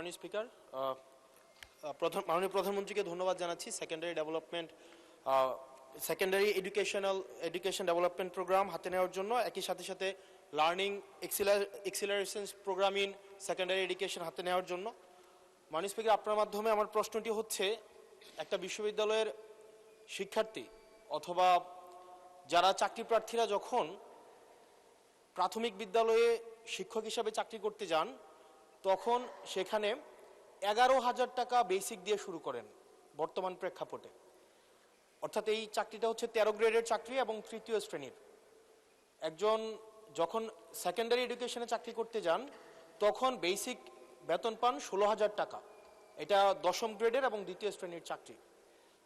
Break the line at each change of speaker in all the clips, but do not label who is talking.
মাননীয় স্পিকার, মাননীয় প্রধানমন্ত্রীকে ধন্যবাদ জানাচ্ছি। সেকেন্ডারি এডুকেশন ডেভেলপমেন্ট প্রোগ্রাম হাতে নেওয়ার জন্য, একই সাথে সাথে learning acceleration program in secondary education হাতে নেওয়ার জন্য। মাননীয় স্পিকার, আপনার মাধ্যমে আমার প্রশ্নটি হচ্ছে, একটা বিশ্ববিদ্যালয়ের শিক্ষার্থী অথবা যারা চাকরি প্রার্থীরা যখন প্রাথমিক বিদ্যালয়ে শিক্ষক হিসাবে চাকরি করতে যান, তখন সেখানে 11,000 টাকা বেসিক দিয়ে শুরু করেন বর্তমান প্রেক্ষাপটে। অর্থাৎ এই চাকরিটা হচ্ছে 13 গ্রেডের চাকরি এবং তৃতীয় শ্রেণীর। একজন যখন সেকেন্ডারি এডুকেশনে চাকরি করতে যান, তখন বেসিক বেতন পান 16,000 টাকা। এটা 10ম গ্রেডের এবং দ্বিতীয় শ্রেণীর চাকরি।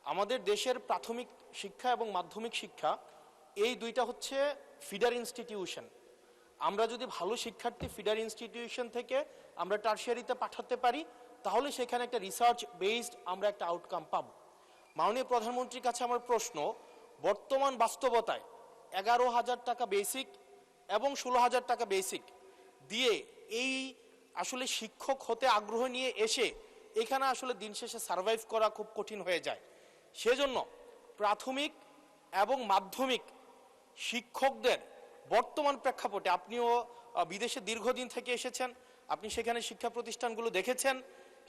আমাদের দেশের প্রাথমিক শিক্ষা এবং মাধ্যমিক শিক্ষা এই দুইটা হচ্ছে ফিডার ইনস্টিটিউশন। আমরা যদি ভালো শিক্ষার্থী ফিডার ইনস্টিটিউশন থেকে আমরা টারশিয়ারিতে পাঠাতে পারি, তাহলে সেখানে একটা রিসার্চ বেসড আমরা একটা আউটকাম পাব। মাননীয় প্রধানমন্ত্রীর কাছে আমার প্রশ্ন, বর্তমান বাস্তবতায় 11,000 টাকা বেসিক এবং 16,000 টাকা বেসিক দিয়ে এই আসলে শিক্ষক হতে আগ্রহ নিয়ে এসে এখানে আসলে দিন শেষে সার্ভাইভ করা খুব কঠিন হয়ে যায়। সেজন্য প্রাথমিক এবং মাধ্যমিক শিক্ষকদের বর্তমান প্রেক্ষাপটে, আপনিও বিদেশে দীর্ঘদিন থেকে এসেছেন, আপনি সেখানে শিক্ষা প্রতিষ্ঠানগুলো দেখেছেন,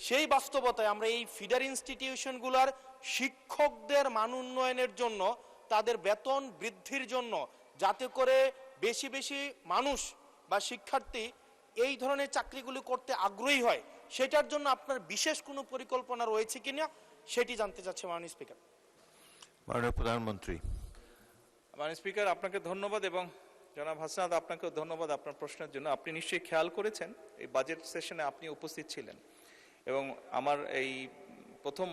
সেই বাস্তবতায় আমরা এই ফিডার ইনস্টিটিউশনগুলোর শিক্ষকদের মান উন্নয়নের জন্য, তাদের বেতন বৃদ্ধির জন্য, যাতে করে বেশি বেশি মানুষ বা শিক্ষার্থী এই ধরনের চাকরিগুলি করতে আগ্রহী হয়, সেটার জন্য আপনার বিশেষ কোনো পরিকল্পনা রয়েছে কিনা সেটি জানতে চাচ্ছি মাননীয় স্পিকার।
মাননীয় প্রধানমন্ত্রী।
মাননীয় স্পিকার, আপনাকে ধন্যবাদ এবং জনাব হাসনাত, আপনাকেও ধন্যবাদ আপনার প্রশ্নের জন্য। আপনি নিশ্চয়ই খেয়াল করেছেন এই বাজেট সেশনে আপনি উপস্থিত ছিলেন, এবং আমার এই প্রথম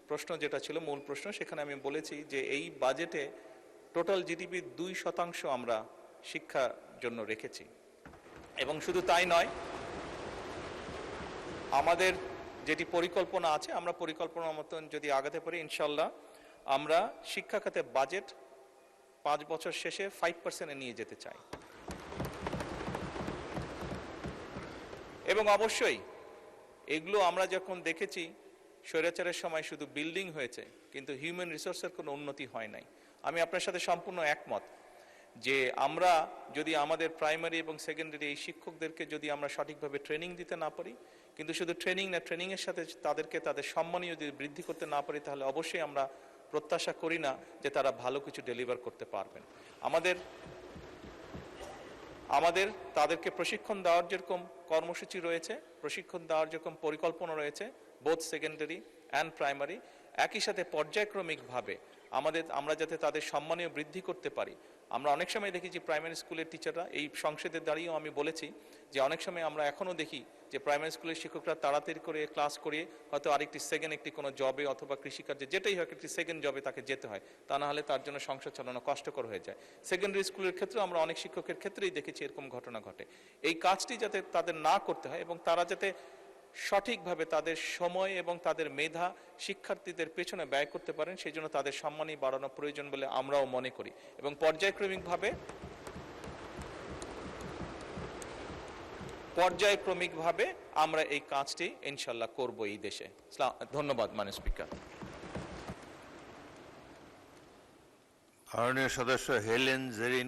প্রশ্ন যেটা ছিল মূল প্রশ্ন, সেখানে আমি বলেছি যে এই বাজেটে টোটাল জিডিপির 2% আমরা শিক্ষার জন্য রেখেছি। এবং শুধু তাই নয়, আমাদের যেটি পরিকল্পনা আছে, আমরা পরিকল্পনা মতন যদি আগাতে পারি, ইনশাল্লাহ আমরা শিক্ষা খাতে বাজেট 5 বছর শেষে 5%-এ নিয়ে যেতে চাই। এবং অবশ্যই এগুলো আমরা যখন দেখেছি, স্বৈরাচারের সময় শুধু বিল্ডিং হয়েছে, কিন্তু হিউম্যান রিসোর্সের কোনো উন্নতি হয় নাই। আমি আপনার সাথে সম্পূর্ণ একমত যে আমরা যদি আমাদের প্রাইমারি এবং সেকেন্ডারি এই শিক্ষকদেরকে যদি আমরা সঠিকভাবে ট্রেনিং দিতে না পারি, কিন্তু শুধু ট্রেনিং না, ট্রেনিংয়ের সাথে তাদেরকে তাদের সম্মানীয় যদি বৃদ্ধি করতে না পারি, তাহলে অবশ্যই আমরা প্রত্যাশা করি না যে তারা ভালো কিছু ডেলিভার করতে পারবেন। আমাদের তাদেরকে প্রশিক্ষণ দেওয়ার যেরকম কর্মসূচি রয়েছে, প্রশিক্ষণ দেওয়ার যেরকম পরিকল্পনা রয়েছে, বোথ সেকেন্ডারি অ্যান্ড প্রাইমারি, একই সাথে পর্যায়ক্রমিকভাবে আমরা যাতে তাদের সম্মানীয় বৃদ্ধি করতে পারি। আমরা অনেক সময় দেখি যে প্রাইমারি স্কুলের টিচাররা, এই সংসদে দাঁড়িয়েও আমি বলেছি যে অনেক সময় আমরা এখনও দেখি যে প্রাইমারি স্কুলের শিক্ষকরা তাড়াতাড়ি করে ক্লাস করিয়ে হয়তো আরেকটি একটি কোনো জবে অথবা কৃষিকার্যে যেটাই হোক একটি সেকেন্ড জবে তাকে যেতে হয়, তা না হলে তার জন্য সংসার চালানো কষ্টকর হয়ে যায়। সেকেন্ডারি স্কুলের ক্ষেত্রে আমরা অনেক শিক্ষকের ক্ষেত্রেই দেখেছি এরকম ঘটনা ঘটে। এই কাজটি যাতে তাদের না করতে হয় এবং তারা যাতে সঠিকভাবে তাদের সময় এবং তাদের মেধা শিক্ষার্থীদের পেছনে ব্যয় করতে পারেন, সেই জন্য তাদের সম্মানই বাড়ানো প্রয়োজন বলে আমরাও মনে করি। এবং পর্যায়ক্রমিকভাবে আমরা এই কাজটি ইনশাল্লাহ করব এই দেশে। ধন্যবাদ মাননীয় স্পিকার।
মাননীয় সদস্য হেলেন জেরিন